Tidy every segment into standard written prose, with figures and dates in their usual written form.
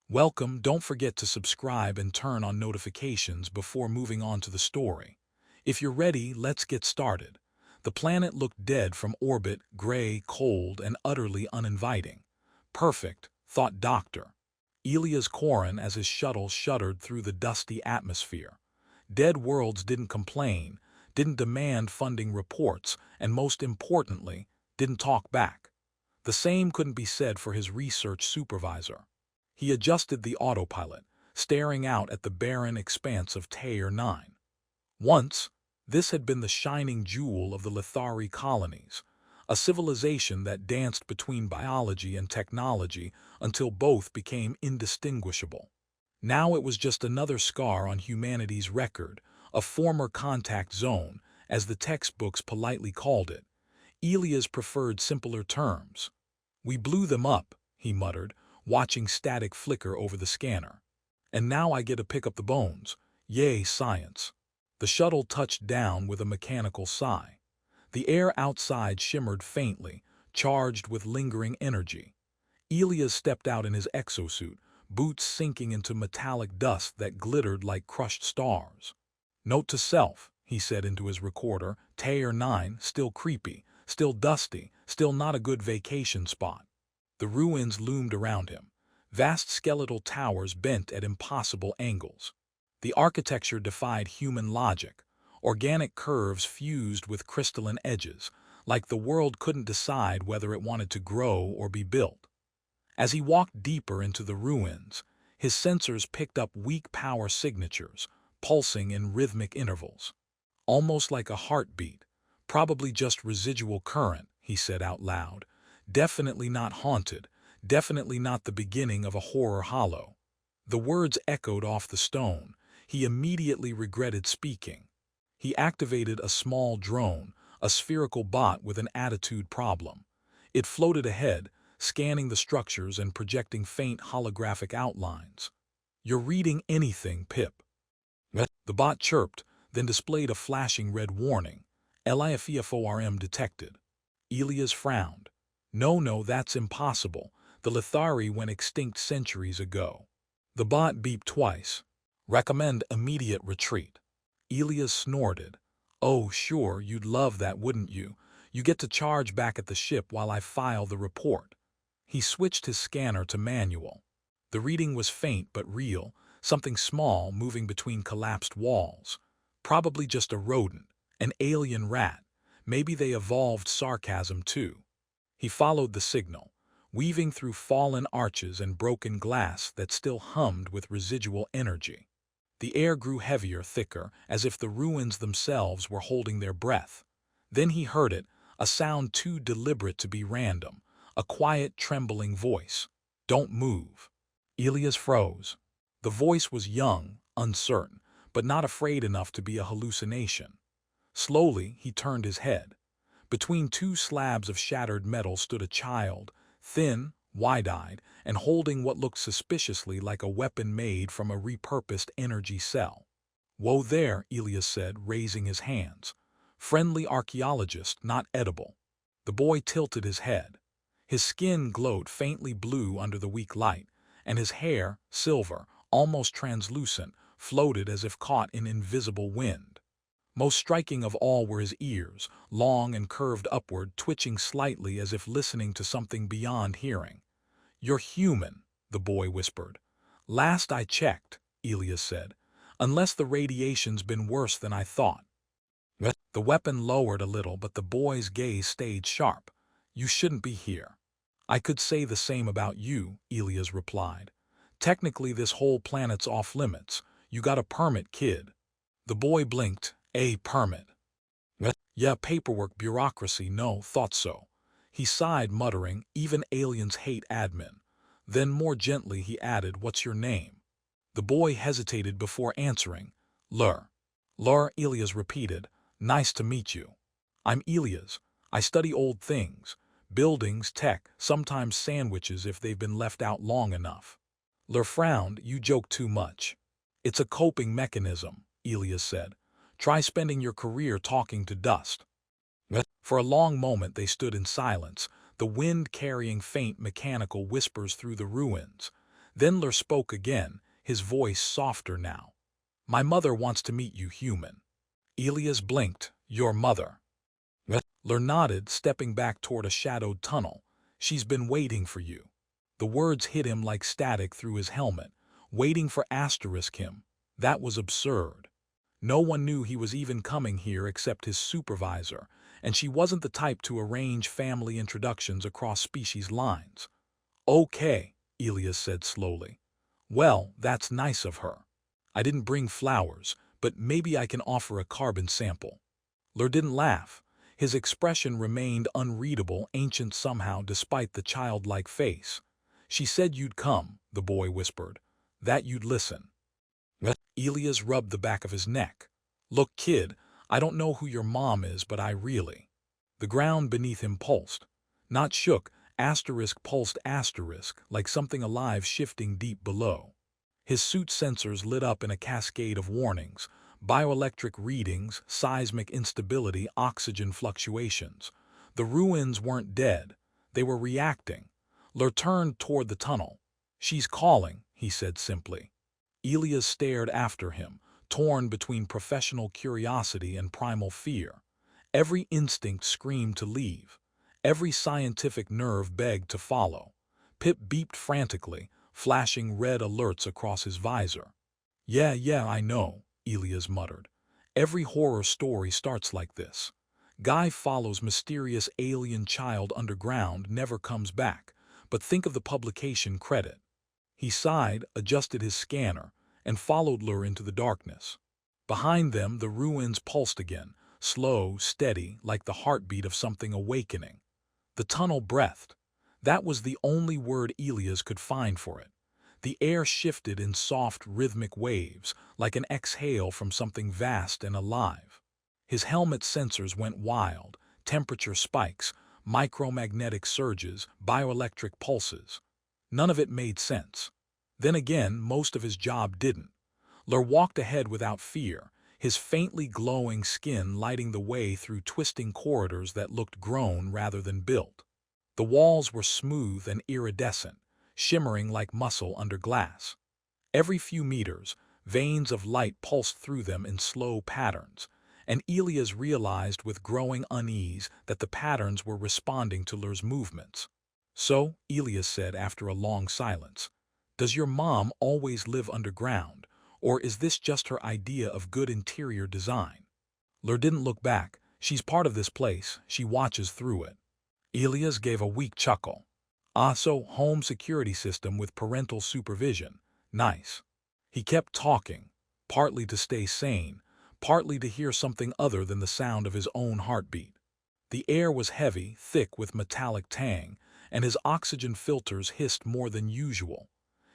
Welcome, don't forget to subscribe and turn on notifications before moving on to the story. If you're ready, let's get started. The planet looked dead from orbit, gray, cold, and utterly uninviting. Perfect, thought Doctor Elias Corrin as his shuttle shuddered through the dusty atmosphere. Dead worlds didn't complain, didn't demand funding reports, and most importantly, didn't talk back. The same couldn't be said for his research supervisor. He adjusted the autopilot, staring out at the barren expanse of Tier 9. Once, this had been the shining jewel of the Lithari colonies, a civilization that danced between biology and technology until both became indistinguishable. Now it was just another scar on humanity's record, a former contact zone, as the textbooks politely called it. Elias preferred simpler terms. "We blew them up," he muttered, watching static flicker over the scanner. "And now I get to pick up the bones. Yay, science." The shuttle touched down with a mechanical sigh. The air outside shimmered faintly, charged with lingering energy. Elias stepped out in his exosuit, boots sinking into metallic dust that glittered like crushed stars. "Note to self," he said into his recorder, "Tier 9, still creepy, still dusty, still not a good vacation spot." The ruins loomed around him, vast skeletal towers bent at impossible angles. The architecture defied human logic, organic curves fused with crystalline edges, like the world couldn't decide whether it wanted to grow or be built. As he walked deeper into the ruins, his sensors picked up weak power signatures, pulsing in rhythmic intervals. "Almost like a heartbeat, probably just residual current," he said out loud. "Definitely not haunted, definitely not the beginning of a horror hollow." The words echoed off the stone. He immediately regretted speaking. He activated a small drone, a spherical bot with an attitude problem. It floated ahead, scanning the structures and projecting faint holographic outlines. "You're reading anything, Pip." The bot chirped, then displayed a flashing red warning. "LIFEFORM detected." Elias frowned. No, that's impossible. The Lithari went extinct centuries ago." The bot beeped twice. "Recommend immediate retreat." Elias snorted. "Oh, sure, you'd love that, wouldn't you? You get to charge back at the ship while I file the report." He switched his scanner to manual. The reading was faint but real, something small moving between collapsed walls. Probably just a rodent, an alien rat. Maybe they evolved sarcasm too. He followed the signal, weaving through fallen arches and broken glass that still hummed with residual energy. The air grew heavier, thicker, as if the ruins themselves were holding their breath. Then he heard it, a sound too deliberate to be random, a quiet, trembling voice. "Don't move." Elias froze. The voice was young, uncertain, but not afraid enough to be a hallucination. Slowly, he turned his head. Between two slabs of shattered metal stood a child, thin, wide-eyed, and holding what looked suspiciously like a weapon made from a repurposed energy cell. "Whoa there," Elias said, raising his hands. "Friendly archaeologist, not edible." The boy tilted his head. His skin glowed faintly blue under the weak light, and his hair, silver, almost translucent, floated as if caught in invisible wind. Most striking of all were his ears, long and curved upward, twitching slightly as if listening to something beyond hearing. "You're human," the boy whispered. "Last I checked," Elias said, "unless the radiation's been worse than I thought." The weapon lowered a little, but the boy's gaze stayed sharp. "You shouldn't be here." "I could say the same about you," Elias replied. "Technically this whole planet's off limits. You got a permit, kid." The boy blinked. "A permit?" "Yeah, paperwork, bureaucracy, no, thought so." He sighed, muttering, "Even aliens hate admin." Then more gently he added, "What's your name?" The boy hesitated before answering. "Lur." "Lur," Elias repeated. "Nice to meet you." "I'm Elias. I study old things. Buildings, tech, sometimes sandwiches if they've been left out long enough." Lur frowned. "You joke too much." "It's a coping mechanism," Elias said. "Try spending your career talking to dust." For a long moment they stood in silence, the wind carrying faint mechanical whispers through the ruins. Then Lur spoke again, his voice softer now. "My mother wants to meet you, human." Elias blinked. "Your mother?" Lur nodded, stepping back toward a shadowed tunnel. "She's been waiting for you." The words hit him like static through his helmet. Waiting for him. That was absurd. No one knew he was even coming here except his supervisor, and she wasn't the type to arrange family introductions across species lines. "Okay," Elias said slowly. "Well, that's nice of her. I didn't bring flowers, but maybe I can offer a carbon sample." Lur didn't laugh. His expression remained unreadable, ancient somehow despite the childlike face. "She said you'd come," the boy whispered. "That you'd listen." Elias rubbed the back of his neck. "Look, kid, I don't know who your mom is, but I really—" The ground beneath him pulsed. Not shook, pulsed like something alive shifting deep below. His suit sensors lit up in a cascade of warnings: bioelectric readings, seismic instability, oxygen fluctuations. The ruins weren't dead. They were reacting. Lur turned toward the tunnel. "She's calling," he said simply. Elias stared after him, torn between professional curiosity and primal fear. Every instinct screamed to leave. Every scientific nerve begged to follow. Pip beeped frantically, flashing red alerts across his visor. Yeah, I know," Elias muttered. "Every horror story starts like this. Guy follows mysterious alien child underground, never comes back, but think of the publication credit." He sighed, adjusted his scanner, and followed Lur into the darkness. Behind them, the ruins pulsed again, slow, steady, like the heartbeat of something awakening. The tunnel breathed. That was the only word Elias could find for it. The air shifted in soft, rhythmic waves, like an exhale from something vast and alive. His helmet sensors went wild: temperature spikes, micromagnetic surges, bioelectric pulses. None of it made sense. Then again, most of his job didn't. Lur walked ahead without fear, his faintly glowing skin lighting the way through twisting corridors that looked grown rather than built. The walls were smooth and iridescent, shimmering like muscle under glass. Every few meters, veins of light pulsed through them in slow patterns, and Elias realized with growing unease that the patterns were responding to Lur's movements. "So," Elias said after a long silence, "does your mom always live underground, or is this just her idea of good interior design?" Lur didn't look back. "She's part of this place. She watches through it." Elias gave a weak chuckle. So home security system with parental supervision. Nice." He kept talking, partly to stay sane, partly to hear something other than the sound of his own heartbeat. The air was heavy, thick with metallic tang, and his oxygen filters hissed more than usual.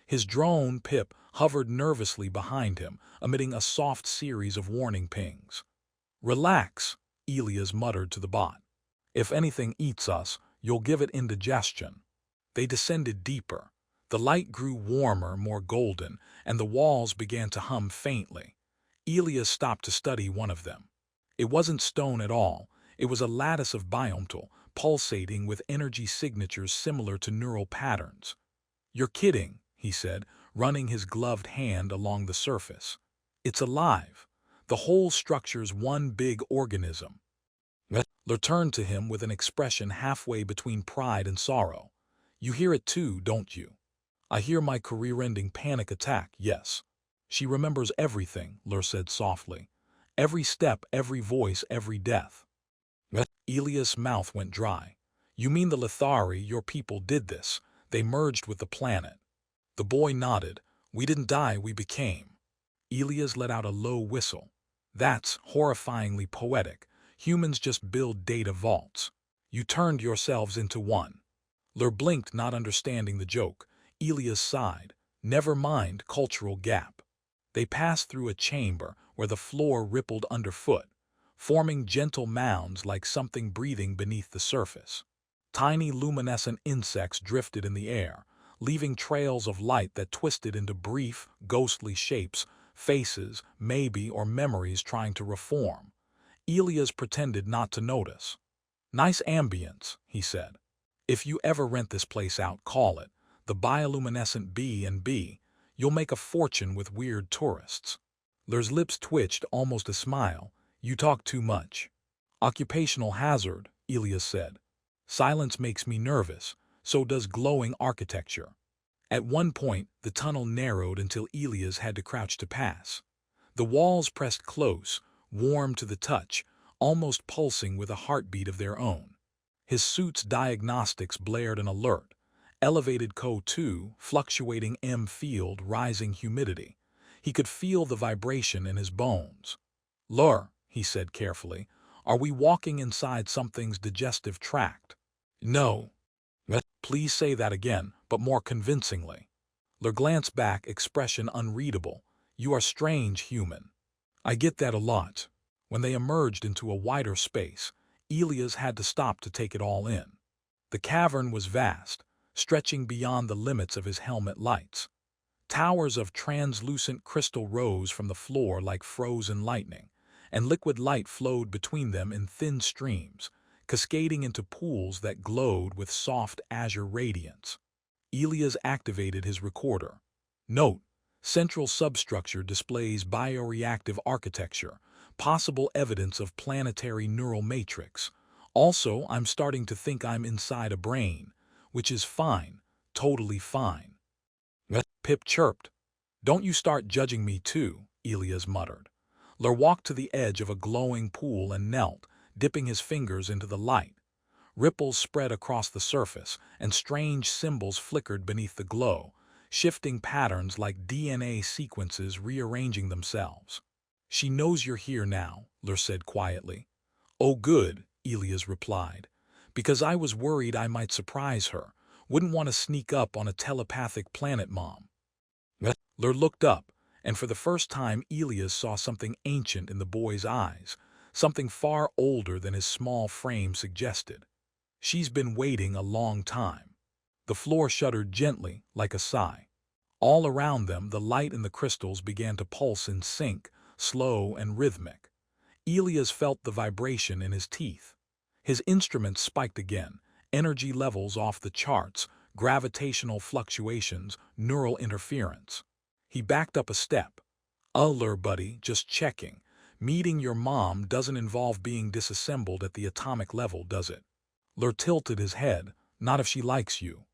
His drone, Pip, hovered nervously behind him, emitting a soft series of warning pings. "Relax," Elias muttered to the bot. "If anything eats us, you'll give it indigestion." They descended deeper. The light grew warmer, more golden, and the walls began to hum faintly. Elias stopped to study one of them. It wasn't stone at all. It was a lattice of biomtal, pulsating with energy signatures similar to neural patterns. "You're kidding," he said, running his gloved hand along the surface. "It's alive. The whole structure's one big organism." Lur turned to him with an expression halfway between pride and sorrow. "You hear it too, don't you?" "I hear my career-ending panic attack, yes." "She remembers everything," Lur said softly. "Every step, every voice, every death." Elias' mouth went dry. "You mean the Lithari, your people, did this? They merged with the planet?" The boy nodded. "We didn't die, we became." Elias let out a low whistle. "That's horrifyingly poetic. Humans just build data vaults. You turned yourselves into one." Lur blinked, not understanding the joke. Elias sighed. "Never mind, cultural gap." They passed through a chamber where the floor rippled underfoot, forming gentle mounds like something breathing beneath the surface. Tiny luminescent insects drifted in the air, leaving trails of light that twisted into brief, ghostly shapes, faces, maybe, or memories trying to reform. Elias pretended not to notice. "Nice ambience," he said. "If you ever rent this place out, call it. the bioluminescent B&B, you'll make a fortune with weird tourists. Lur's lips twitched almost a smile. You talk too much. Occupational hazard, Elias said. Silence makes me nervous, so does glowing architecture. At one point, the tunnel narrowed until Elias had to crouch to pass. The walls pressed close, warm to the touch, almost pulsing with a heartbeat of their own. His suit's diagnostics blared an alert. Elevated CO2, fluctuating M field, rising humidity. He could feel the vibration in his bones. Lur, he said carefully, are we walking inside something's digestive tract? No. Please say that again, but more convincingly. Lur glanced back, expression unreadable. You are strange, human. I get that a lot. When they emerged into a wider space, Elias had to stop to take it all in. The cavern was vast, stretching beyond the limits of his helmet lights. Towers of translucent crystal rose from the floor like frozen lightning, and liquid light flowed between them in thin streams, cascading into pools that glowed with soft azure radiance. Elias activated his recorder. Note: central substructure displays bioreactive architecture, possible evidence of planetary neural matrix. Also, I'm starting to think I'm inside a brain, which is fine, totally fine. Pip chirped. Don't you start judging me too, Elias muttered. Lur walked to the edge of a glowing pool and knelt, dipping his fingers into the light. Ripples spread across the surface, and strange symbols flickered beneath the glow, shifting patterns like DNA sequences rearranging themselves. She knows you're here now, Lur said quietly. Oh good, Elias replied, because I was worried I might surprise her, wouldn't want to sneak up on a telepathic planet mom. Lur looked up, and for the first time Elias saw something ancient in the boy's eyes, something far older than his small frame suggested. She's been waiting a long time. The floor shuddered gently, like a sigh. All around them, the light in the crystals began to pulse in sync, slow and rhythmic. Elias felt the vibration in his teeth. His instruments spiked again, energy levels off the charts, gravitational fluctuations, neural interference. He backed up a step. Lur buddy, just checking. Meeting your mom doesn't involve being disassembled at the atomic level, does it? Lur tilted his head. Not if she likes you.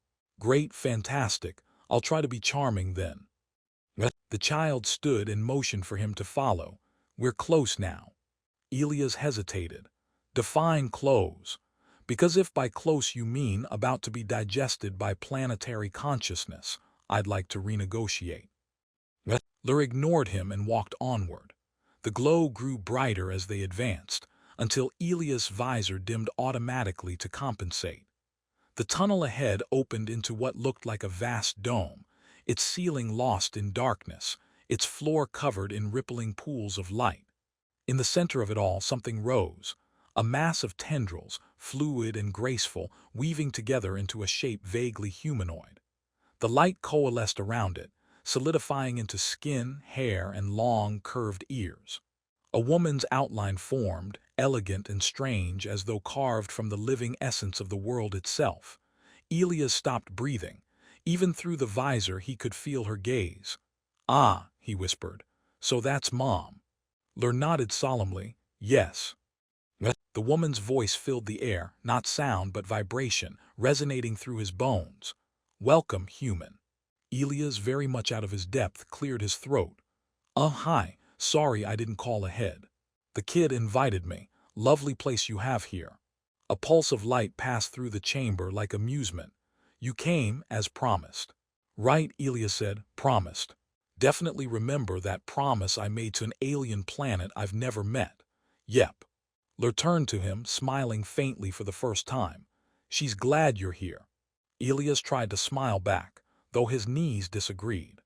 Great, fantastic. I'll try to be charming then. The child stood and motioned for him to follow. We're close now. Elias hesitated. Define close. Because if by close you mean about to be digested by planetary consciousness, I'd like to renegotiate. Lur ignored him and walked onward. The glow grew brighter as they advanced, until Elias' visor dimmed automatically to compensate. The tunnel ahead opened into what looked like a vast dome, its ceiling lost in darkness, its floor covered in rippling pools of light. In the center of it all, something rose, a mass of tendrils, fluid and graceful, weaving together into a shape vaguely humanoid. The light coalesced around it, solidifying into skin, hair, and long, curved ears. A woman's outline formed, elegant and strange as though carved from the living essence of the world itself. Elias stopped breathing. Even through the visor he could feel her gaze. Ah, he whispered, so that's Mom. Lur nodded solemnly, yes. The woman's voice filled the air, not sound but vibration, resonating through his bones. Welcome, human. Elias, very much out of his depth, cleared his throat. Hi, sorry I didn't call ahead. The kid invited me. Lovely place you have here. A pulse of light passed through the chamber like amusement. You came, as promised. Right, Elias said, promised. Definitely remember that promise I made to an alien planet I've never met. Yep. Lur turned to him, smiling faintly for the first time. She's glad you're here. Elias tried to smile back, though his knees disagreed.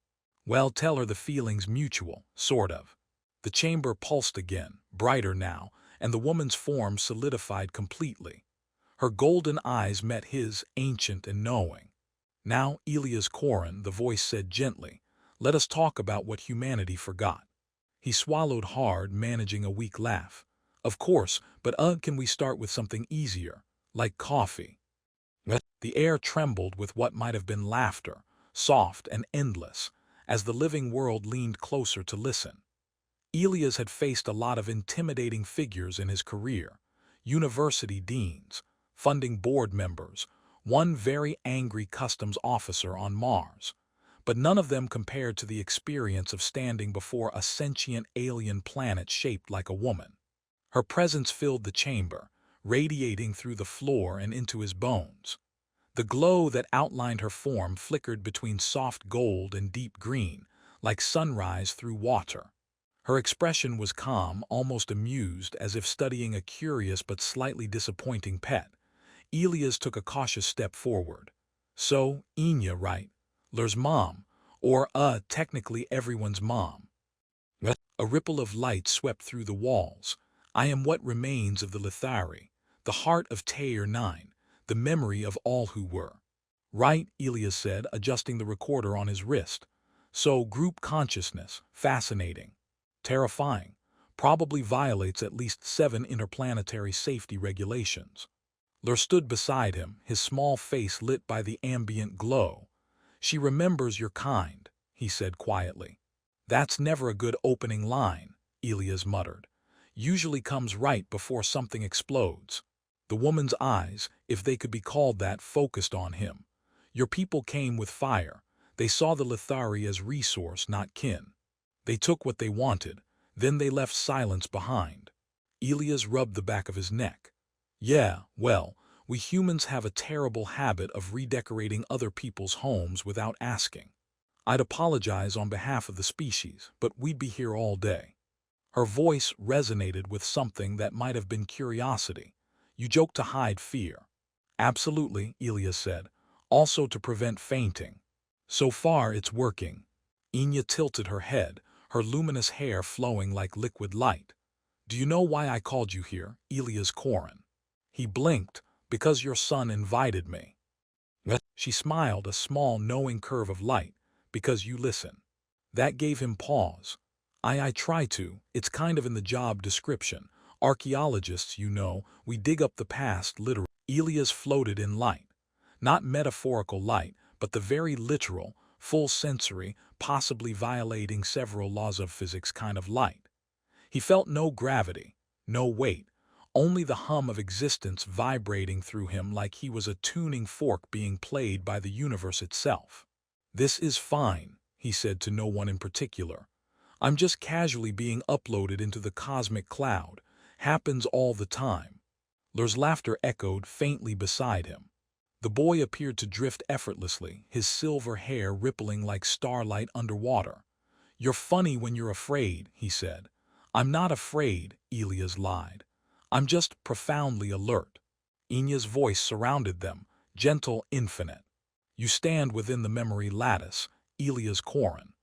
Well, tell her the feeling's mutual, sort of. The chamber pulsed again, brighter now, and the woman's form solidified completely. Her golden eyes met his, ancient and knowing. Now, Elias Corin, the voice said gently, let us talk about what humanity forgot. He swallowed hard, managing a weak laugh. Of course, but can we start with something easier, like coffee? The air trembled with what might have been laughter, soft and endless, as the living world leaned closer to listen. Elias had faced a lot of intimidating figures in his career: university deans, funding board members, one very angry customs officer on Mars. But none of them compared to the experience of standing before a sentient alien planet shaped like a woman. Her presence filled the chamber, radiating through the floor and into his bones. The glow that outlined her form flickered between soft gold and deep green, like sunrise through water. Her expression was calm, almost amused, as if studying a curious but slightly disappointing pet. Elias took a cautious step forward. "So, Enya, right? Lur's mom. Or, technically everyone's mom." A ripple of light swept through the walls. "I am what remains of the Lithari, the heart of Tair 9, the memory of all who were." "Right," Elias said, adjusting the recorder on his wrist. "So, group consciousness, fascinating. Terrifying. Probably violates at least 7 interplanetary safety regulations." Lur stood beside him, his small face lit by the ambient glow. "She remembers your kind," he said quietly. "That's never a good opening line," Elias muttered. "Usually comes right before something explodes." The woman's eyes, if they could be called that, focused on him. "Your people came with fire. They saw the Lithari as resource, not kin. They took what they wanted, then they left silence behind." Elias rubbed the back of his neck. "Yeah, well, we humans have a terrible habit of redecorating other people's homes without asking. I'd apologize on behalf of the species, but we'd be here all day." Her voice resonated with something that might have been curiosity. "You joke to hide fear." "Absolutely," Elias said. "Also to prevent fainting." "So far it's working." Enya tilted her head, her luminous hair flowing like liquid light. "Do you know why I called you here, Elias Corin?" He blinked. "Because your son invited me." She smiled, a small, knowing curve of light. "Because you listen." That gave him pause. I try to. It's kind of in the job description. Archaeologists, you know, we dig up the past literally." Elias floated in light. Not metaphorical light, but the very literal, full sensory, possibly violating several laws of physics kind of light. He felt no gravity, no weight, only the hum of existence vibrating through him like he was a tuning fork being played by the universe itself. "This is fine," he said to no one in particular. "I'm just casually being uploaded into the cosmic cloud. Happens all the time." Lur's laughter echoed faintly beside him. The boy appeared to drift effortlessly, his silver hair rippling like starlight underwater. "You're funny when you're afraid," he said. "I'm not afraid," Elias lied. "I'm just profoundly alert." Enya's voice surrounded them, gentle, infinite. "You stand within the memory lattice, Elias Corin.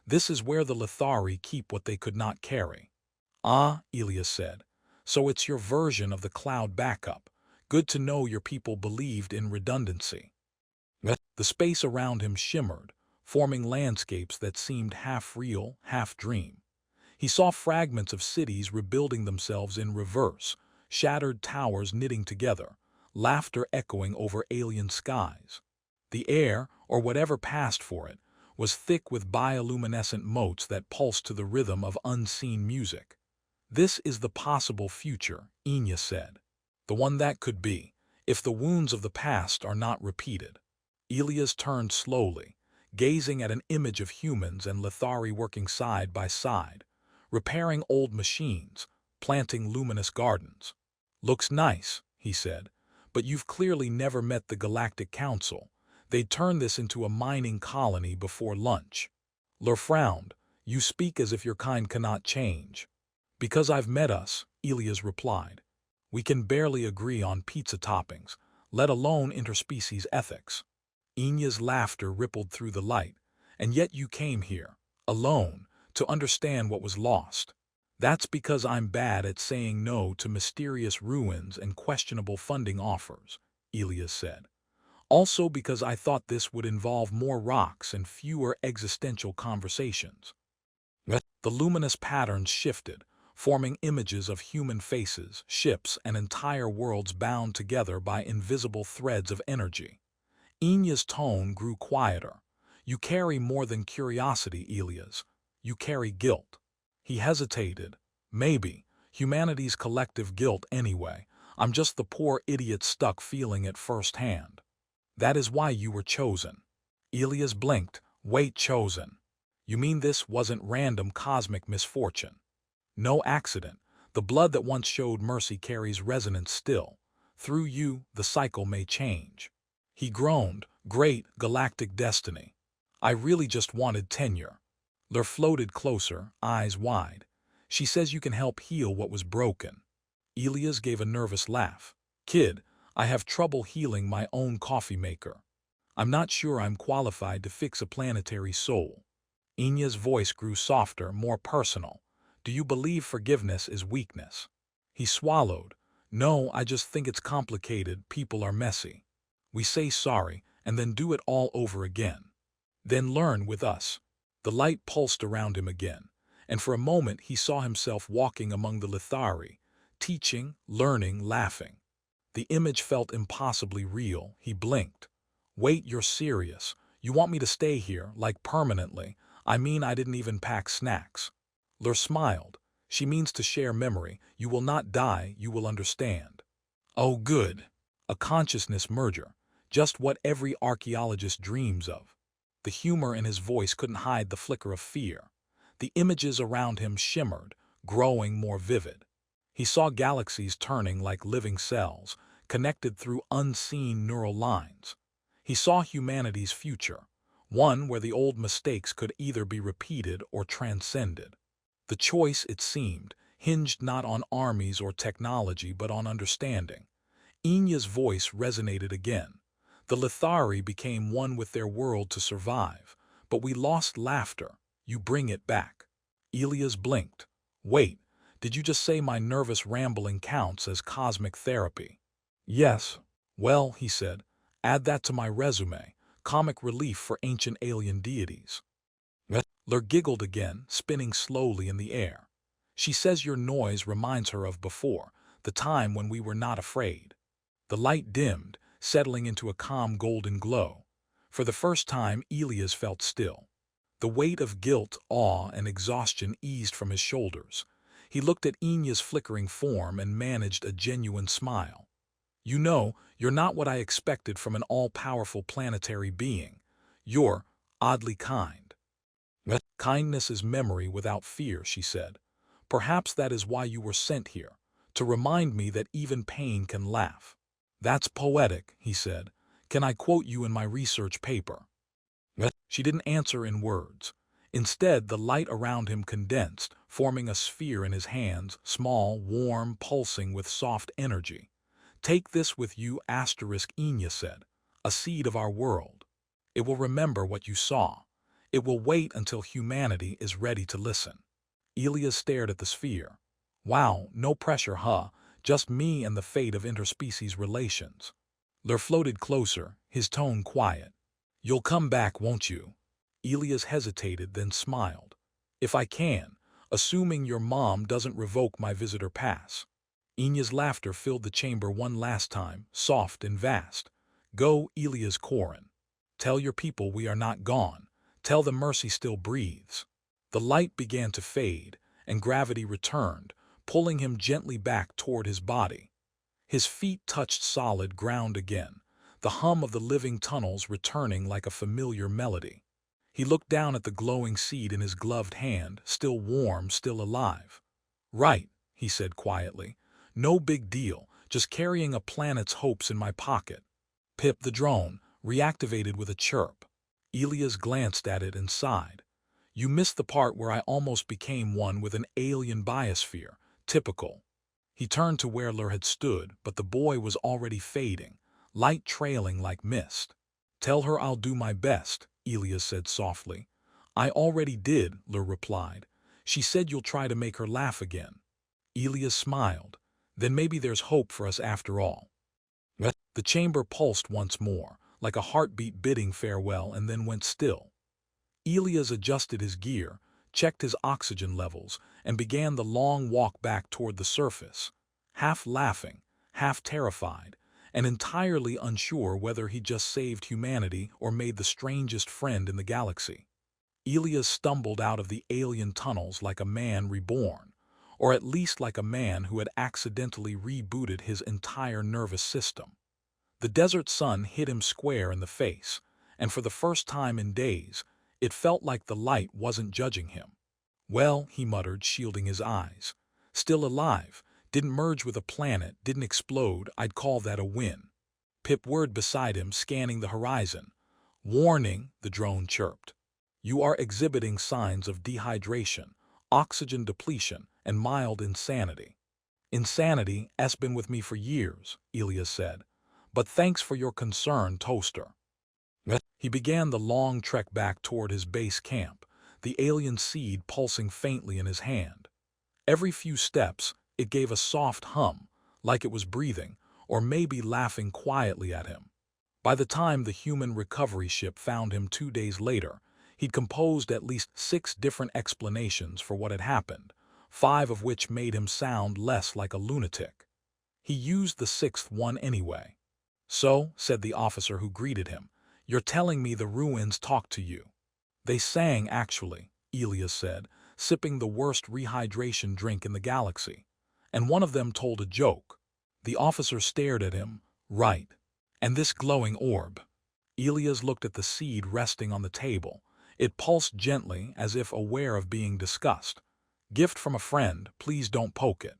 This is where the Lithari keep what they could not carry." "Ah," Elias said. "So it's your version of the cloud backup. Good to know your people believed in redundancy." The space around him shimmered, forming landscapes that seemed half real, half dream. He saw fragments of cities rebuilding themselves in reverse, shattered towers knitting together, laughter echoing over alien skies. The air, or whatever passed for it, was thick with bioluminescent motes that pulsed to the rhythm of unseen music. "This is the possible future," Enya said. "The one that could be, if the wounds of the past are not repeated." Elias turned slowly, gazing at an image of humans and Lithari working side by side, repairing old machines, planting luminous gardens. "Looks nice," he said, "but you've clearly never met the Galactic Council. They'd turn this into a mining colony before lunch." Lur frowned. "You speak as if your kind cannot change." "Because I've met us," Elias replied. "We can barely agree on pizza toppings, let alone interspecies ethics." Enya's laughter rippled through the light. "And yet you came here, alone, to understand what was lost." "That's because I'm bad at saying no to mysterious ruins and questionable funding offers," Elias said. "Also because I thought this would involve more rocks and fewer existential conversations." The luminous patterns shifted, forming images of human faces, ships, and entire worlds bound together by invisible threads of energy. Enya's tone grew quieter. You carry more than curiosity, Elias. You carry guilt. He hesitated. Maybe. Humanity's collective guilt anyway. I'm just the poor idiot stuck feeling it firsthand. That is why you were chosen. Elias blinked. Wait, chosen. You mean this wasn't random cosmic misfortune? No accident. The blood that once showed mercy carries resonance still. Through you, the cycle may change. He groaned. Great galactic destiny. I really just wanted tenure. Lur floated closer, eyes wide. She says you can help heal what was broken. Elias gave a nervous laugh. Kid, I have trouble healing my own coffee maker. I'm not sure I'm qualified to fix a planetary soul. Enya's voice grew softer, more personal. Do you believe forgiveness is weakness? He swallowed. No, I just think it's complicated. People are messy. We say sorry, and then do it all over again. Then learn with us. The light pulsed around him again, and for a moment he saw himself walking among the Lithari, teaching, learning, laughing. The image felt impossibly real. He blinked. Wait, you're serious. You want me to stay here, like permanently? I mean, I didn't even pack snacks. Lur smiled. She means to share memory. You will not die, you will understand. Oh, good. A consciousness merger. Just what every archaeologist dreams of. The humor in his voice couldn't hide the flicker of fear. The images around him shimmered, growing more vivid. He saw galaxies turning like living cells, connected through unseen neural lines. He saw humanity's future, one where the old mistakes could either be repeated or transcended. The choice, it seemed, hinged not on armies or technology but on understanding. Enya's voice resonated again. The Lithari became one with their world to survive, but we lost laughter. You bring it back. Elias blinked. Wait, did you just say my nervous rambling counts as cosmic therapy? Yes. Well, he said, add that to my resume. Comic relief for ancient alien deities. Lur giggled again, spinning slowly in the air. She says your noise reminds her of before, the time when we were not afraid. The light dimmed, settling into a calm golden glow. For the first time, Elias felt still. The weight of guilt, awe, and exhaustion eased from his shoulders. He looked at Enya's flickering form and managed a genuine smile. You know, you're not what I expected from an all-powerful planetary being. You're oddly kind. Kindness is memory without fear, she said. Perhaps that is why you were sent here, to remind me that even pain can laugh. That's poetic, he said. Can I quote you in my research paper? She didn't answer in words. Instead, the light around him condensed, forming a sphere in his hands, small, warm, pulsing with soft energy. Take this with you, Enya said, a seed of our world. It will remember what you saw. It will wait until humanity is ready to listen. Elias stared at the sphere. Wow, no pressure, huh? Just me and the fate of interspecies relations. Lur floated closer, his tone quiet. You'll come back, won't you? Elias hesitated, then smiled. If I can, assuming your mom doesn't revoke my visitor pass. Enya's laughter filled the chamber one last time, soft and vast. Go, Elias Corin. Tell your people we are not gone. Tell them mercy still breathes. The light began to fade, and gravity returned, pulling him gently back toward his body. His feet touched solid ground again, the hum of the living tunnels returning like a familiar melody. He looked down at the glowing seed in his gloved hand, still warm, still alive. Right, he said quietly. No big deal, just carrying a planet's hopes in my pocket. Pip the drone, reactivated with a chirp. Elias glanced at it and sighed. You missed the part where I almost became one with an alien biosphere. Typical. He turned to where Lur had stood, but the boy was already fading, light trailing like mist. Tell her I'll do my best, Elias said softly. I already did, Lur replied. She said you'll try to make her laugh again. Elias smiled. Then maybe there's hope for us after all. The chamber pulsed once more, like a heartbeat bidding farewell, and then went still. Elias adjusted his gear, checked his oxygen levels, and began the long walk back toward the surface, half laughing, half terrified, and entirely unsure whether he just saved humanity or made the strangest friend in the galaxy. Elias stumbled out of the alien tunnels like a man reborn, or at least like a man who had accidentally rebooted his entire nervous system. The desert sun hit him square in the face, and for the first time in days, it felt like the light wasn't judging him. "Well," he muttered, shielding his eyes. "Still alive. Didn't merge with a planet, didn't explode. I'd call that a win." Pip whirred beside him, scanning the horizon. "Warning," the drone chirped. "You are exhibiting signs of dehydration, oxygen depletion, and mild insanity." "Insanity's been with me for years," Elias said. "But thanks for your concern, Toaster." He began the long trek back toward his base camp, the alien seed pulsing faintly in his hand. Every few steps, it gave a soft hum, like it was breathing, or maybe laughing quietly at him. By the time the human recovery ship found him 2 days later, he'd composed at least 6 different explanations for what had happened, 5 of which made him sound less like a lunatic. He used the 6th one anyway. "So," said the officer who greeted him, "you're telling me the ruins talked to you." "They sang, actually," Elias said, sipping the worst rehydration drink in the galaxy. "And one of them told a joke." The officer stared at him. "Right. And this glowing orb?" Elias looked at the seed resting on the table. It pulsed gently, as if aware of being discussed. "Gift from a friend, please don't poke it."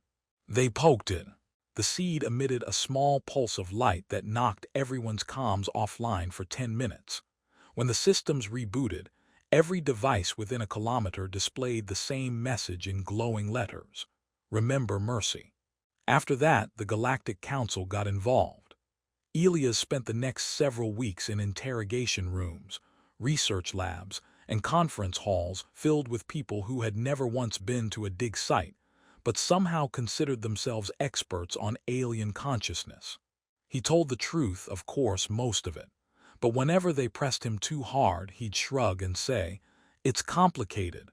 They poked it. The seed emitted a small pulse of light that knocked everyone's comms offline for 10 minutes. When the systems rebooted, every device within a kilometer displayed the same message in glowing letters: "Remember mercy." After that, the Galactic Council got involved. Elias spent the next several weeks in interrogation rooms, research labs, and conference halls filled with people who had never once been to a dig site, but somehow considered themselves experts on alien consciousness. He told the truth, of course, most of it, but whenever they pressed him too hard, he'd shrug and say, "It's complicated.